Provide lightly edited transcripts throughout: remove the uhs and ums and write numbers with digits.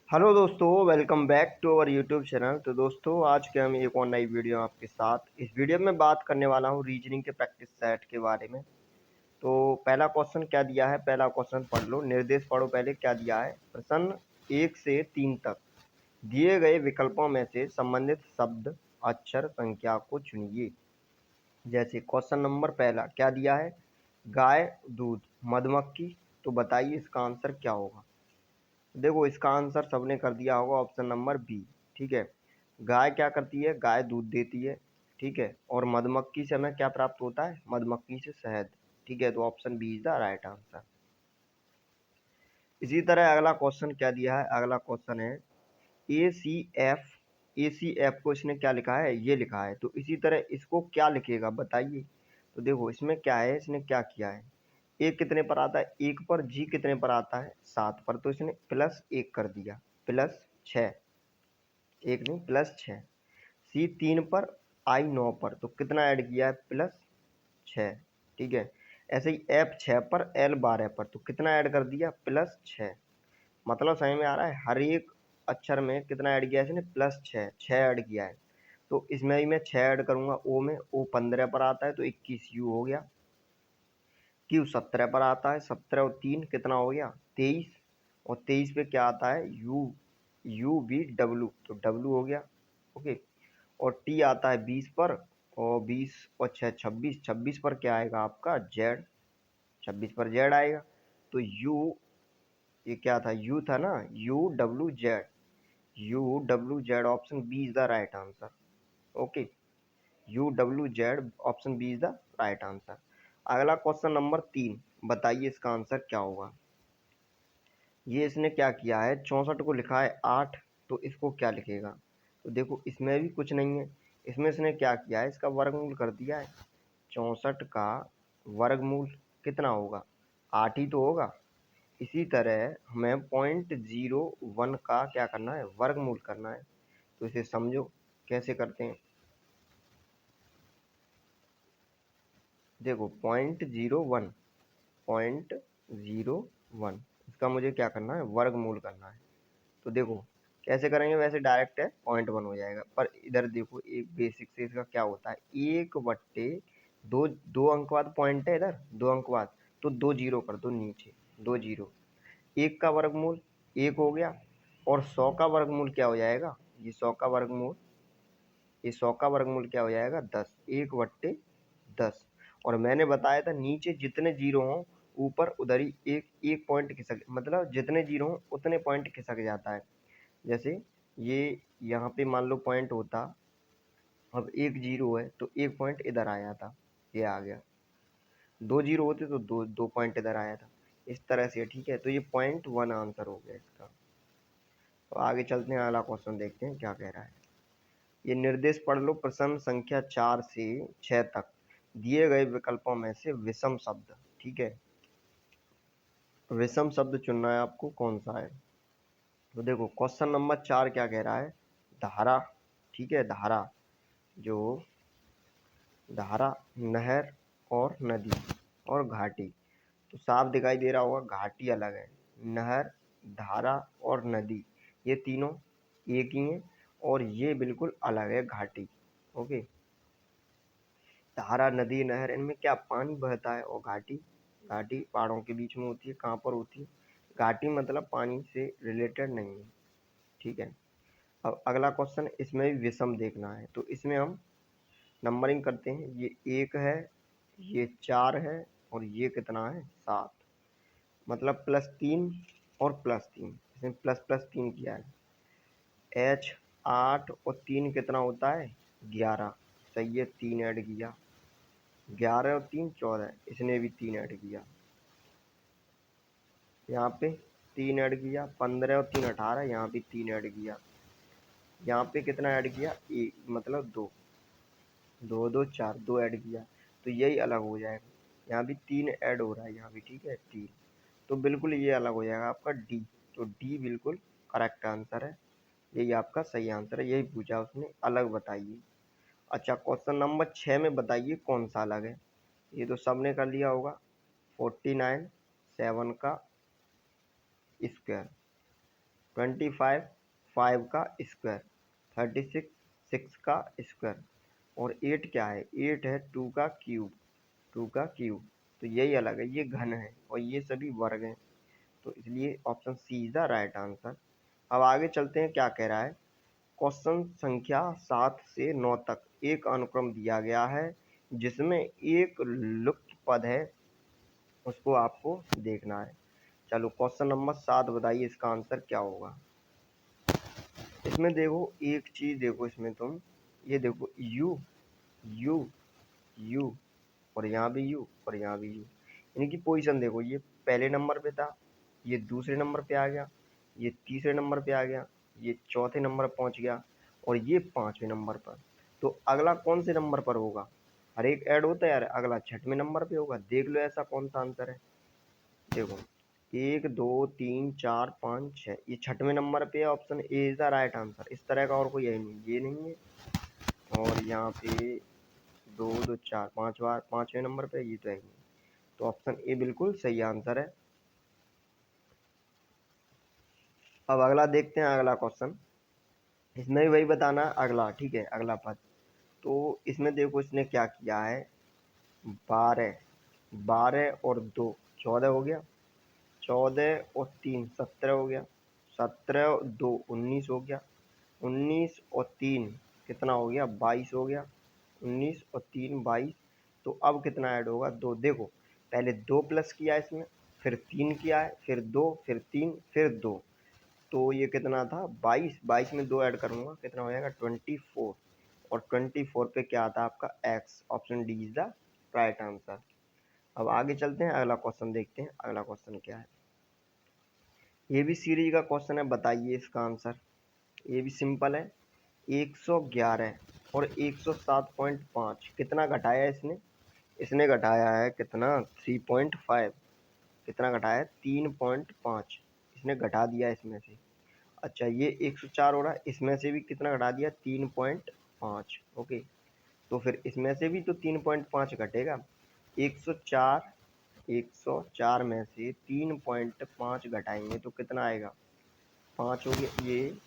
Hello दोस्तों, welcome back to our YouTube channel. तो दोस्तों, आज के हम एक और नई वीडियो आपके साथ। इस वीडियो में बात करने वाला हूँ रीजनिंग के प्रैक्टिस सेट के बारे में। तो पहला क्वेश्चन क्या दिया है, पहला क्वेश्चन पढ़ लो। निर्देश पढ़ो पहले क्या दिया है। प्रश्न 1 से 3 तक दिए गए विकल्पों में से संबंधित शब्द, अक्षर, संख्या को चुनिए। जैसे क्वेश्चन नंबर पहला क्या दिया है, गाय, दूध, मधुमक्खी। तो बताइए इसका आंसर क्या होगा। देखो, इसका आंसर सबने कर दिया होगा, ऑप्शन नंबर बी। ठीक है, गाय क्या करती है, गाय दूध देती है। ठीक है, और मधुमक्खी से हमें क्या प्राप्त होता है, मधुमक्खी से शहद। ठीक है, तो option B is the right answer. इसी तरह अगला क्वेश्चन क्या दिया है, अगला क्वेश्चन है ए सी एफ। ए सी एफ को इसने क्या लिखा है, ये लिखा है। तो इसी तरह इसको क्या लिखेगा बताइए। तो देखो इसमें क्या है, इसने क्या किया है, ए कितने पर आता है, 1 पर। जी कितने पर आता है, 7 पर। तो इसने +1 कर दिया, +6। 1 नहीं, +6। सी 3 पर, आई 9 पर। तो कितना ऐड किया है, +6। ठीक है, ऐसे ही एफ 6 पर, एल 12 पर। तो कितना ऐड कर दिया, +6। मतलब समझ में आ रहा है, हर एक अक्षर में कितना ऐड किया है इसने, +6, 6 ऐड किया है। तो इसमें भी मैं 6 ऐड करूंगा, ओ में। ओ 15 पर आता है तो 21 यू हो गया। क्यू 17 पर आता है, 17 और 3 कितना हो गया, 23। और 23 पे क्या आता है, यू। यू वी डब्ल्यू, तो डब्ल्यू हो गया। ओके। और टी आता है 20 पर। और 20 और 6 26, 26 पर क्या आएगा आपका, जेड। 26 पर जेड आएगा। तो यू, ये क्या था, यू था ना, U W Z. U W Z, option B is the right answer. Okay, U W Z, option B is the right answer. अगला क्वेश्चन नंबर 3, बताइए इसका आंसर क्या होगा। ये इसने क्या किया है, 64 को लिखा है 8। तो इसको क्या लिखेगा। तो देखो इसमें भी कुछ नहीं है, इसमें इसने क्या किया है, इसका वर्गमूल कर दिया है। 64 का वर्गमूल कितना होगा, 8 ही तो होगा। इसी तरह हमें 0.01 का क्या करना है, वर्गमूल करना है। तो इसे समझो कैसे करते हैं। देखो 0.01, 0.01, इसका मुझे क्या करना है, वर्गमूल करना है। तो देखो कैसे करेंगे, वैसे डायरेक्ट है, 0.1 हो जाएगा। पर इधर देखो, एक बेसिक से इसका क्या होता है, 1/2। दो अंक बाद पॉइंट है, इधर 2 अंक बाद। तो 2 जीरो कर दो नीचे, 2 जीरो। 1 का वर्गमूल 1 हो गया। और 100 का वर्गमूल क्या हो जाएगा, ये 100 का वर्गमूल, ये 100 का वर्गमूल क्या हो जाएगा, 10। 1/10। और मैंने बताया था नीचे जितने जीरो हों, ऊपर उधर ही एक एक पॉइंट खिसक, मतलब जितने जीरो हों उतने पॉइंट खिसक जाता है। जैसे ये यहाँ पे मान लो पॉइंट होता, अब 1 जीरो है तो 1 पॉइंट इधर आया था, ये आ गया। 2 जीरो होते तो दो दो पॉइंट इधर आया था, इस तरह से। ठीक है, तो ये 0.1 आंसर हो गया इसका। तो आगे चलते हैं, अगला क्वेश्चन देखते हैं क्या कह रहा है। ये निर्देश पढ़ लो। प्रश्न संख्या 4 से 6 तक दिए गए विकल्पों में से विषम शब्द। ठीक है, विषम शब्द चुनना है आपको, कौन सा है। तो देखो क्वेश्चन नंबर 4 क्या कह रहा है, धारा। ठीक है, धारा, जो धारा, नहर और नदी और घाटी। तो साफ दिखाई दे रहा होगा, घाटी अलग है, नहर, धारा और नदी ये तीनों एक ही हैं। और ये बिल्कुल अलग है, घाटी। ओके, धारा, नदी, नहर, इनमें क्या पानी बहता है। और घाटी, घाटी पहाड़ों के बीच में होती है। कहाँ पर होती है, घाटी मतलब पानी से रिलेटेड नहीं है। ठीक है, अब अगला क्वेश्चन, इसमें भी विषम देखना है। तो इसमें हम नंबरिंग करते हैं। ये 1 है, ये 4 है, और ये कितना है, 7। मतलब +3 और +3, इसमें प्लस प्लस 3 किया है। H 8 और 3 कितना होता है, 11। सही है, 3 ऐड किया। 11 और 3 14, इसने भी 3 ऐड किया। यहाँ पे 3 ऐड किया। 15 और 3 18, यहाँ भी 3 ऐड किया। यहाँ पे कितना ऐड किया, एक, मतलब 2। 2 2 4, 2 ऐड किया। तो यही अलग हो जाएगा। यहाँ भी 3 ऐड हो रहा है, यहाँ भी। ठीक है, 3। तो बिल्कुल ये अलग हो जाएगा आपका डी। तो डी बिल्कुल करेक्ट आंसर है, यही आपका सही आंसर है। यही पूछा उसने, अलग बताइए। अच्छा, क्वेश्चन नंबर 6 में बताइए कौन सा अलग है। ये तो सबने कर लिया होगा, 49 7 का स्क्वायर। 25 5 का स्क्वायर, 36 6 का स्क्वायर, और 8 क्या है, 8 है 2 का क्यूब, 2 का क्यूब। तो यही अलग है, ये घन है और ये सभी वर्ग हैं, तो इसलिए option C is the right answer. अब आगे चलते हैं, क्या कह रहा है। क्वेश्चन संख्या 7 से 9 तक एक अनुक्रम दिया गया है जिसमें एक लुप्त पद है, उसको आपको देखना है। चलो क्वेश्चन नंबर 7 बताइए इसका आंसर क्या होगा। इसमें देखो एक चीज देखो, इसमें तुम ये देखो यू यू यू, और यहाँ भी यू और यहाँ भी यू, इनकी पोजीशन देखो, ये पहले नंबर पे था, ये दूसरे नंबर पे आ गया, ये तीसरे नंबर पे आ गया, ये चौथे नंबर पहुंच गया, और ये पांचवें नंबर पर। तो अगला कौन से नंबर पर होगा, हर एक ऐड होता है यार, अगला छठवें नंबर पे होगा। देख लो ऐसा कौन सा आंसर है। देखो 1 2 3 4 5 6, ये छठवें नंबर पे है, option A is the right answer. इस तरह का और कोई है नहीं, ये नहीं है, और यहाँ पे 2 2 4 पांचवें नंबर पे ये तो है नहीं, तो ऑप्शन ए बिल्कुल सही आंसर है। अब अगला देखते हैं, अगला क्वेश्चन, इसमें भी वही बताना है अगला, ठीक है, अगला पद। तो इसमें देखो इसने क्या किया है, 12 12 और 2 14 हो गया, 14 और 3 17 हो गया, 17 और 2 19 हो गया, 19 और 3 कितना हो गया, 22 हो गया, 19 और 3 22। तो अब कितना ऐड होगा, 2। देखो पहले 2 प्लस किया है इसमें, फिर 3 किया है, फिर 2, फिर 3, फिर 2, तो ये कितना था 22, 22 में 2 ऐड करूंगा कितना हो जाएगा 24, और 24 पे क्या आता है आपका x, option D is the right answer. अब आगे चलते हैं, अगला क्वेश्चन देखते हैं, अगला क्वेश्चन क्या है। ये भी सीरीज का क्वेश्चन है, बताइए इसका आंसर। ये भी सिंपल है, 111 और 107.5 कितना घटाया है इसने, इसने घटाया है कितना 3.5, कितना घटाया है 3.5, इसने घटा दिया इसमें से। अच्छा ये 104 हो रहा है, इसमें से भी कितना घटा दिया 3.5, ओके। तो फिर इसमें से भी तो 3.5 घटेगा, 104 104 में से 3.5 घटाएंगे तो कितना आएगा 5 हो गया, ये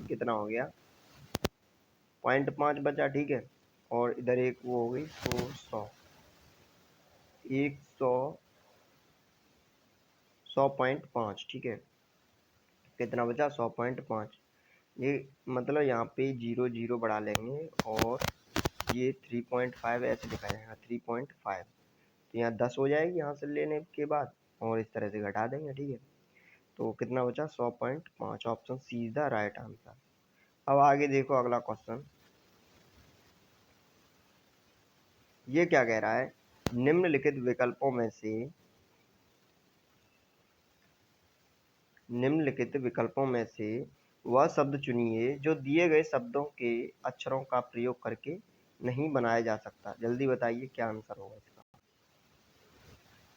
कितना हो गया 0.5 बचा, ठीक है, और इधर एक वो हो गई, तो 100 100.5, ठीक है, कितना बचा 100.5। ये मतलब यहाँ पे 0 0 बढ़ा लेंगे, और ये 3.5 ऐसे लिखा जाएगा 3.5, तो यहाँ 10 हो जाएगी यहाँ से लेने के बाद, और इस तरह से घटा देंगे, ठीक है। तो कितना बचा 100.5, option C is the right answer. अब आगे देखो अगला क्वेश्चन, ये क्या कह रहा है, निम्नलिखित विकल्पों में से वह शब्द चुनिए जो दिए गए शब्दों के अक्षरों का प्रयोग करके नहीं बनाया जा सकता। जल्दी बताइए क्या आंसर होगा इसका।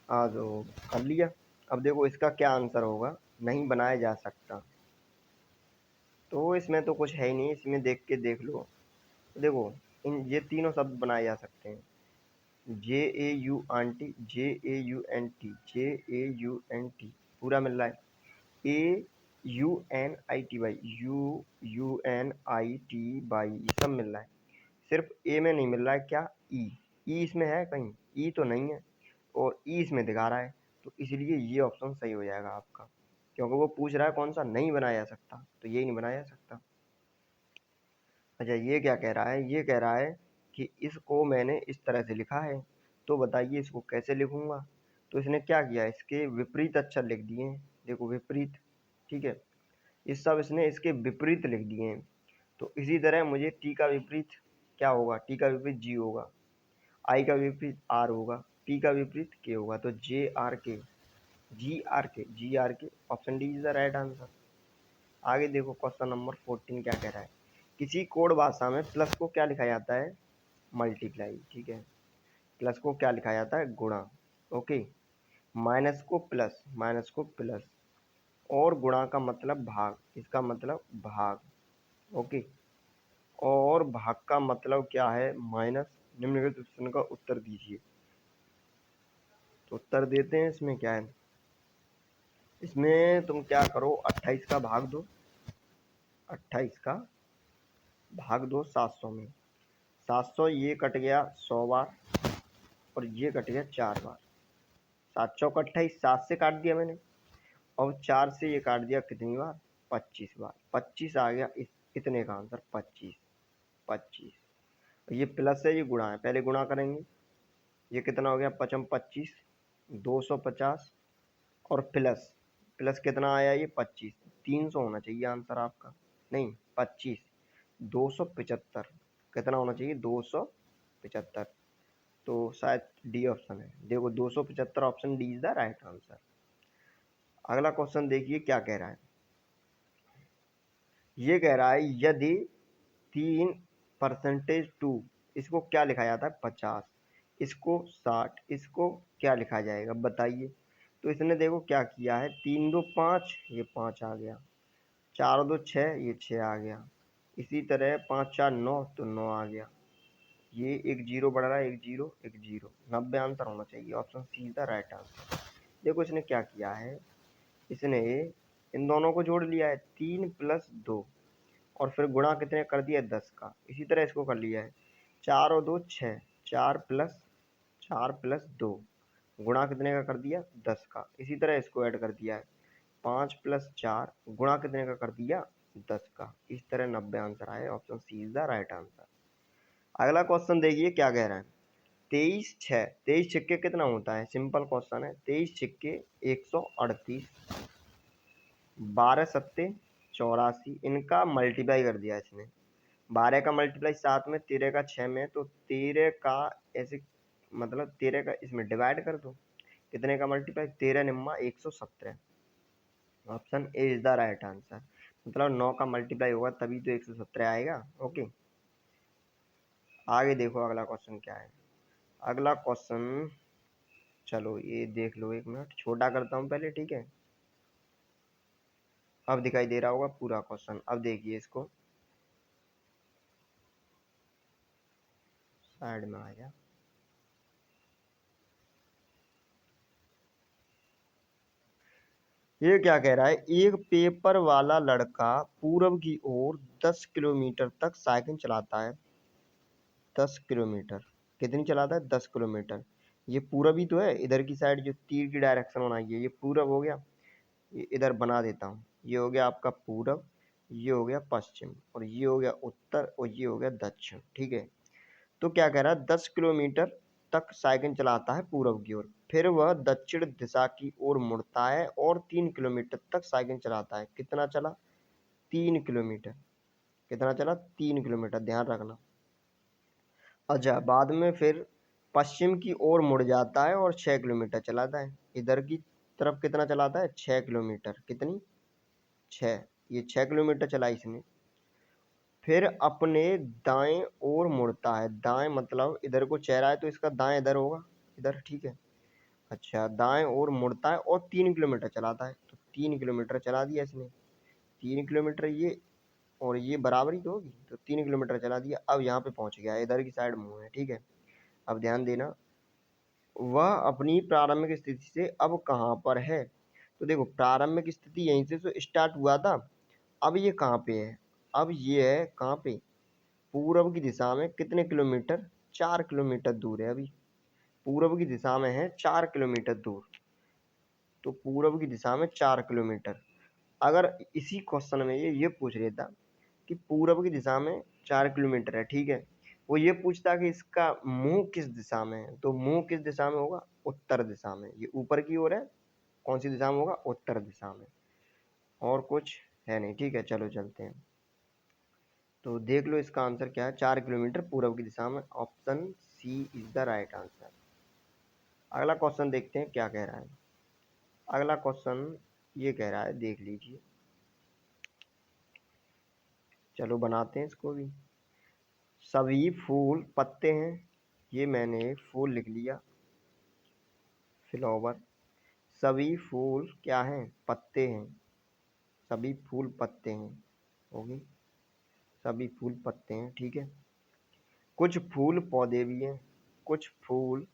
आज कर लिया। अब देखो इसका क्या आंसर होगा, नहीं बनाया जा सकता, तो इसमें तो कुछ है ही नहीं, इसमें देख के देख लो। देखो इन ये तीनों शब्द बनाए जा सकते हैं, JAUNT पूरा मिल रहा है, AUNITY ये सब मिल रहा है, सिर्फ ए में नहीं मिल रहा है, क्या ई इसमें है कहीं, ई तो नहीं है, और ई इसमें दिखा रहा है, तो इसलिए ये ऑप्शन सही हो जाएगा आपका, क्योंकि वो पूछ रहा है कौन सा नहीं बनाया जा सकता, तो यही नहीं बनाया जा सकता। अच्छा ये क्या कह रहा है, ये कह रहा है कि इसको मैंने इस तरह से लिखा है, तो बताइए इसको कैसे लिखूंगा। तो इसने क्या किया, इसके विपरीत अक्षर लिख दिए हैं, देखो विपरीत, ठीक है, इस सब इसने इसके विपरीत लिख दिए हैं। तो इसी तरह मुझे टी का विपरीत क्या होगा, टी का विपरीत जी होगा, आई का विपरीत आर होगा, पी का विपरीत के होगा, तो जी आर के, option D is the right answer. आगे देखो क्वेश्चन नंबर 14 क्या कह रहा है, किसी कोड भाषा में प्लस को क्या लिखा जाता है, मल्टीप्लाई, ठीक है, प्लस को क्या लिखा जाता है, गुणा, ओके, माइनस को प्लस, और गुणा का मतलब भाग, इसका मतलब भाग, ओके, और भाग का मतलब क्या है माइनस। निम्नलिखित प्रश्न का उत्तर दीजिए, तो उत्तर देते हैं, इसमें क्या है, इसमें तुम क्या करो, 28 का भाग दो, 28 का भाग दो 700 में। 700 ये कट गया 100 बार और ये कट गया 4 बार। 7 चौक 28, 7 से काट दिया मैंने और 4 से ये काट दिया कितनी बार, 25 बार। 25 आ गया इतने का आंसर, 25। 25 ये प्लस है, ये गुणा है, पहले गुणा करेंगे। ये कितना हो गया, 5 25, 250 और प्लस प्लस कितना आया, ये 25। 300 होना चाहिए आंसर आपका, नहीं 25, 275 कितना होना चाहिए, 275। तो शायद डी ऑप्शन है। देखो 275 option D is the right answer. अगला क्वेश्चन देखिए क्या कह रहा है। ये कह रहा है यदि 3%2, इसको क्या लिखा जाता है, 50, इसको 60, इसको क्या लिखा जाएगा बताइए। तो इसने देखो क्या किया है, 3 2 5, ये 5 आ गया, 4 2 6, ये 6 आ गया, इसी तरह 5 4 9, तो 9 आ गया। ये एक जीरो बढ़ रहा है, एक जीरो एक जीरो, 90 आंसर होना चाहिए, option C is the right answer. देखो इसने क्या किया है, इसने इन दोनों को जोड़ लिया है, 3 + 2 और फिर गुणा कितने कर दिया, 10 का। इसी तरह इसको कर लिया है, 4 और 2 6, 4 + 2 गुणा कितने का कर दिया, 10 का। इसी तरह इसको ऐड कर दिया है, 5 + 4 गुणा कितने का कर दिया, 10 का। इस तरह 90 आंसर आए, option C is the right answer. अगला क्वेश्चन देखिए क्या कह रहा है। 23 6, 23 छिक्के कितना होता है, सिंपल क्वेश्चन है। 23 छिक्के 138, 12 सत्ते 84, इनका मल्टीप्लाई कर दिया इसने। 12 का मल्टीप्लाई 7 में, 13 का 6 में, तो 13 का ऐसे मतलब 13 का इसमें डिवाइड कर दो। कितने का मल्टीप्लाई, 13 निम्मा 117, option A is the right answer. मतलब 9 का मल्टीप्लाई होगा तभी तो 117 आएगा। ओके, आगे देखो अगला क्वेश्चन क्या है। अगला क्वेश्चन, चलो ये देख लो, एक मिनट छोटा करता हूँ पहले, ठीक है। अब दिखाई दे रहा होगा पूरा क्वेश्चन, अब देखिए इसको, साइड में आ गया। ये क्या कह रहा है, एक पेपर वाला लड़का पूरब की ओर 10 किलोमीटर तक साइकिल चलाता है। 10 किलोमीटर कितनी चलाता है, 10 किलोमीटर। ये पूरब ही तो है, इधर की साइड जो तीर की डायरेक्शन बनाई है ये पूरब हो गया। ये इधर बना देता हूँ, ये हो गया आपका पूरब, ये हो गया पश्चिम, और ये हो गया उत्तर, और ये हो गया दक्षिण, ठीक है। तो क्या कह रहा है, 10 किलोमीटर तक साइकिल चलाता है पूरब की ओर, फिर वह दक्षिण दिशा की ओर मुड़ता है और 3 किलोमीटर तक साइकिल चलाता है। कितना चला, 3 किलोमीटर। कितना चला, 3 किलोमीटर, ध्यान रखना। अच्छा, बाद में फिर पश्चिम की ओर मुड़ जाता है और 6 किलोमीटर चलाता है। इधर की तरफ कितना चलाता है, 6 किलोमीटर। कितनी, 6, ये 6 किलोमीटर चला इसने। फिर अपने दाएं ओर मुड़ता है, दाएं मतलब इधर को चेहरा है तो इसका दाएं इधर होगा, इधर, ठीक है। अच्छा, दाएं ओर मुड़ता है और 3 किलोमीटर चलाता है, तो 3 किलोमीटर चला दिया इसने। 3 किलोमीटर ये और ये बराबरी तो होगी, तो 3 किलोमीटर चला दिया। अब यहाँ पे पहुंच गया, इधर की साइड मुंह है, ठीक है। अब ध्यान देना, वह अपनी प्रारंभिक स्थिति से अब कहाँ पर है। तो देखो प्रारंभिक स्थिति यहीं से तो स्टार्ट हुआ था, अब ये कहाँ पे है, अब ये है कहाँ पे, पूरब की दिशा में। कितने किलोमीटर, 4 किलोमीटर दूर है अभी, पूरब की दिशा में है 4 किलोमीटर दूर। तो पूरब की दिशा में 4 किलोमीटर। अगर इसी क्वेश्चन में ये पूछ लेता कि पूरब की दिशा में 4 किलोमीटर है, ठीक है, वो ये पूछता कि इसका मुंह किस दिशा में है, तो मुंह किस दिशा में होगा, उत्तर दिशा में। ये ऊपर की ओर है, कौन सी दिशा में होगा, उत्तर दिशा में। और कुछ है नहीं, ठीक है, चलो चलते हैं। तो देख लो इसका आंसर क्या है, 4 किलोमीटर पूरब की दिशा में, option C is the right answer. अगला क्वेश्चन देखते हैं क्या कह रहा है। अगला क्वेश्चन ये कह रहा है, देख लीजिए, चलो बनाते हैं इसको भी। सभी फूल पत्ते हैं, ये मैंने फूल लिख लिया, फ्लावर। सभी फूल क्या हैं, पत्ते हैं, सभी फूल पत्ते हैं, होगी, सभी फूल पत्ते हैं, ठीक है। कुछ फूल पौधे भी हैं, कुछ फूल,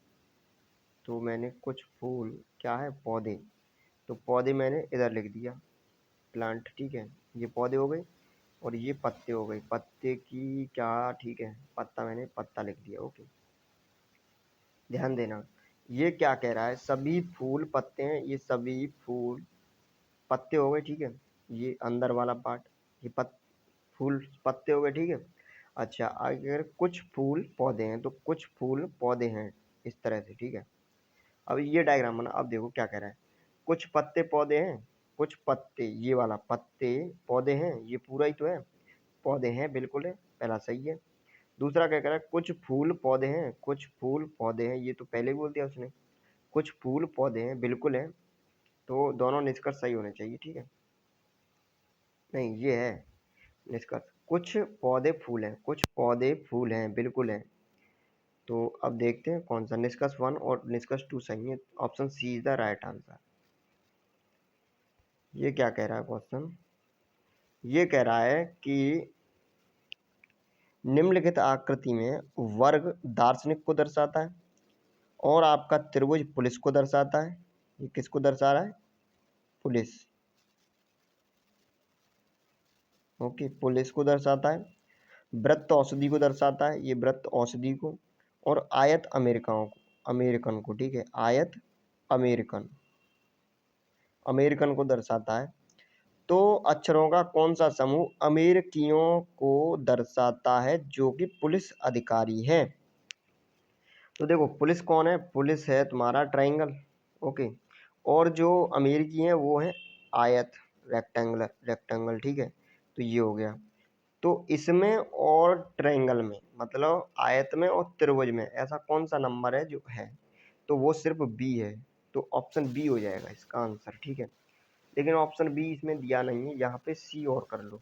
तो मैंने कुछ फूल क्या है, पौधे, तो पौधे मैंने इधर लिख दिया, प्लांट, ठीक है। ये पौधे हो गए और ये पत्ते हो गए, पत्ते की क्या, ठीक है, पत्ता मैंने पत्ता लिख दिया, ओके। ध्यान देना, ये क्या कह रहा है, सभी फूल पत्ते हैं, ये सभी फूल पत्ते हो गए, ठीक है। ये अंदर वाला पार्ट, ये फूल पत्ते हो गए, ठीक है। अच्छा, अगर कुछ फूल पौधे हैं तो कुछ फूल पौधे हैं, इस तरह से, ठीक है। अब ये डायग्राम बना, अब देखो क्या कह रहा है, कुछ पत्ते पौधे हैं, कुछ पत्ते, ये वाला पत्ते पौधे हैं, ये पूरा ही तो है, पौधे हैं, बिल्कुल है, पहला सही है। दूसरा क्या कह रहा है, कुछ फूल पौधे हैं, कुछ फूल पौधे हैं, ये तो पहले ही बोल दिया उसने, कुछ फूल पौधे हैं, बिल्कुल है। तो दोनों निष्कर्ष सही होने चाहिए, ठीक है। नहीं, ये है निष्कर्ष, कुछ पौधे फूल हैं, कुछ पौधे फूल हैं, बिल्कुल है। तो अब देखते हैं कौन सा, निष्कर्ष 1 और निष्कर्ष 2 सही है, option C is the right answer. ये क्या कह रहा है क्वेश्चन, ये कह रहा है कि निम्नलिखित आकृति में वर्ग दार्शनिक को दर्शाता है और आपका त्रिभुज पुलिस को दर्शाता है। ये किसको दर्शा रहा है, पुलिस, ओके, पुलिस को दर्शाता है। वृत्त औषधि को दर्शाता है, ये वृत्त औषधि को, और आयत अमेरिकाओं को, अमेरिकन को, ठीक है, आयत अमेरिकन, अमेरिकन को दर्शाता है। तो अक्षरों का कौन सा समूह अमेरिकियों को दर्शाता है जो कि पुलिस अधिकारी हैं। तो देखो पुलिस कौन है, पुलिस है तुम्हारा ट्रायंगल, ओके, और जो अमेरिकी हैं वो है आयत, रेक्टेंगुलर, रेक्टेंगल, ठीक है। तो ये हो गया, तो इसमें और ट्रायंगल में, मतलब आयत में और त्रिभुज में ऐसा कौन सा नंबर है जो है, तो वो सिर्फ बी है। तो ऑप्शन बी हो जाएगा इसका आंसर, ठीक है। लेकिन ऑप्शन बी इसमें दिया नहीं है, यहाँ पे सी और कर लो,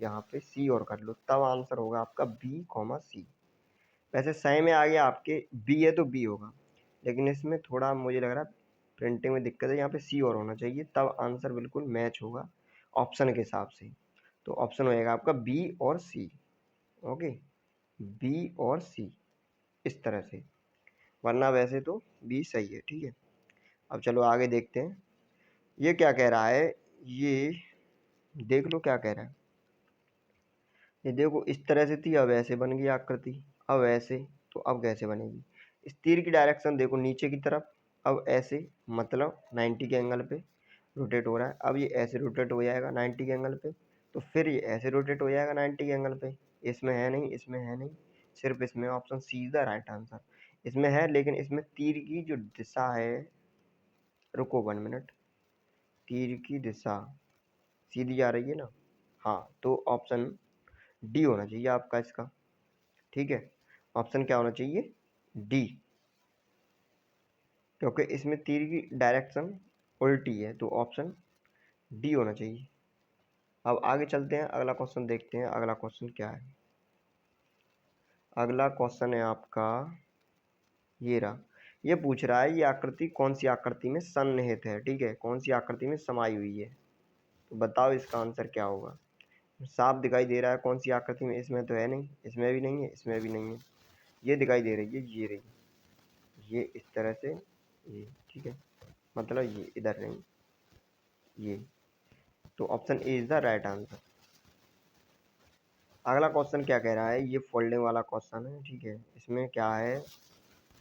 यहाँ पे सी और कर लो, तब आंसर होगा आपका बी कॉमा सी। वैसे सही में आ गया आपके, बी है तो बी होगा, लेकिन इसमें थोड़ा मुझे लग रहा है प्रिंटिंग में दिक्कत है, यहाँ पे सी और होना चाहिए, तब आंसर बिल्कुल मैच होगा ऑप्शन के हिसाब से। तो ऑप्शन हो जाएगा आपका बी और सी, ओके, बी और सी, इस तरह से, वरना वैसे तो बी सही है, ठीक है। अब चलो आगे देखते हैं, ये क्या कह रहा है, ये देख लो क्या कह रहा है, ये देखो इस तरह से थी, अब ऐसे बन गई आकृति, अब ऐसे, तो अब कैसे बनेगी, इस तीर की डायरेक्शन देखो नीचे की तरफ, अब ऐसे, मतलब 90 के एंगल पे रोटेट हो रहा है, अब ये ऐसे रोटेट हो जाएगा 90 के एंगल पे, तो फिर ये ऐसे रोटेट हो जाएगा 90 के एंगल पे, इसमें है नहीं, इसमें है नहीं, सिर्फ इसमें option C is the right answer. इसमें है, लेकिन इसमें तीर की जो दिशा है, रुको 1 मिनट, तीर की दिशा सीधी आ रही है ना, हाँ, तो ऑप्शन डी होना चाहिए आपका इसका, ठीक है। ऑप्शन क्या होना चाहिए, डी, क्योंकि इसमें तीर की डायरेक्शन उल्टी है, तो ऑप्शन डी होना चाहिए। अब आगे चलते हैं, अगला क्वेश्चन देखते हैं, अगला क्वेश्चन क्या है। अगला क्वेश्चन है आपका, ये रहा, ये पूछ रहा है ये आकृति कौन सी आकृति में सन्निहित है, ठीक है, कौन सी आकृति में समाई हुई है, तो बताओ इसका आंसर क्या होगा। साफ दिखाई दे रहा है कौन सी आकृति में, इसमें तो है नहीं, इसमें भी नहीं है, इसमें भी नहीं है, ये दिखाई दे रही है, ये रही, ये इस तरह से, ये, ठीक है, मतलब ये इधर नहीं, ये, तो option A is the right answer. अगला क्वेश्चन क्या कह रहा है, ये फोल्डिंग वाला क्वेश्चन है, ठीक है। इसमें क्या है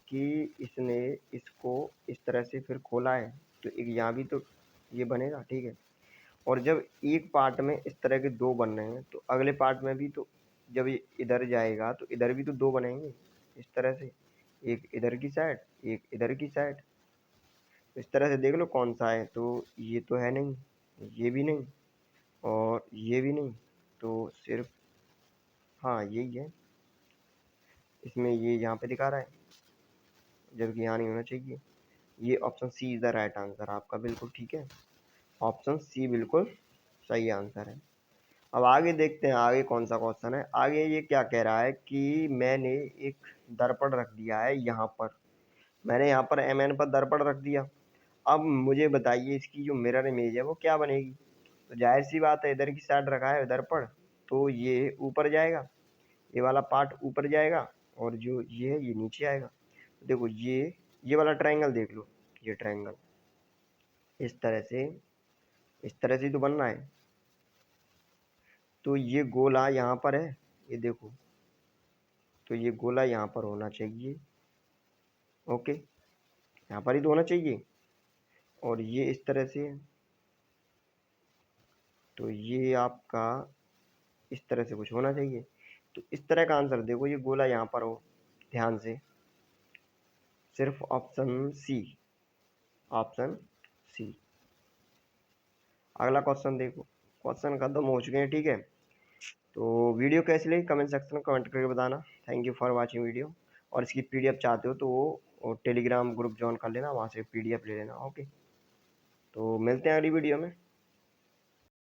कि इसने इसको इस तरह से फिर खोला है, तो एक यहाँ भी तो ये बनेगा, ठीक है। और जब एक पार्ट में इस तरह के दो बन रहे हैं, तो अगले पार्ट में भी तो जब ये इधर जाएगा तो इधर भी तो दो बनेंगे, इस तरह से, एक इधर की साइड, एक इधर की साइड, इस तरह से देख लो कौन सा है, तो ये तो है नहीं, ये भी नहीं, और ये भी नहीं, तो सिर्फ, हाँ यही है, इसमें ये यहाँ पे दिखा रहा है, जबकि यहाँ नहीं होना चाहिए। ये option C is the right answer आपका, बिल्कुल ठीक है, ऑप्शन सी बिल्कुल सही आंसर है। अब आगे देखते हैं आगे कौन सा क्वेश्चन है। आगे ये क्या कह रहा है कि मैंने एक दर्पण रख दिया है यहाँ पर, मैंने यहाँ पर एम एन पर दर्पण रख दिया, अब मुझे बताइए इसकी जो मिरर इमेज है वो क्या बनेगी। तो जाहिर सी बात है, इधर की साइड रखा है दर्पण, तो ये ऊपर जाएगा, ये वाला पार्ट ऊपर जाएगा, और जो ये है ये नीचे आएगा। देखो ये वाला ट्रायंगल देख लो, ये ट्रायंगल, इस तरह से, इस तरह से तो बनना है। तो ये गोला यहाँ पर है, ये देखो, तो ये गोला यहाँ पर होना चाहिए। ओके, यहाँ पर ही तो होना चाहिए। और ये इस तरह से है, तो ये आपका इस तरह से कुछ होना चाहिए। तो इस तरह का आंसर देखो, ये गोला यहाँ पर हो, ध्यान से, सिर्फ ऑप्शन सी, ऑप्शन सी। अगला क्वेश्चन देखो, क्वेश्चन खत्म हो चुके हैं, ठीक है। तो वीडियो कैसी लगी कमेंट सेक्शन में कमेंट करके बताना। Thank you for watching video. और इसकी पीडीएफ चाहते हो तो वो टेलीग्राम ग्रुप ज्वाइन कर लेना, वहाँ से पीडीएफ ले लेना। ओके, तो मिलते हैं अगली वीडियो में।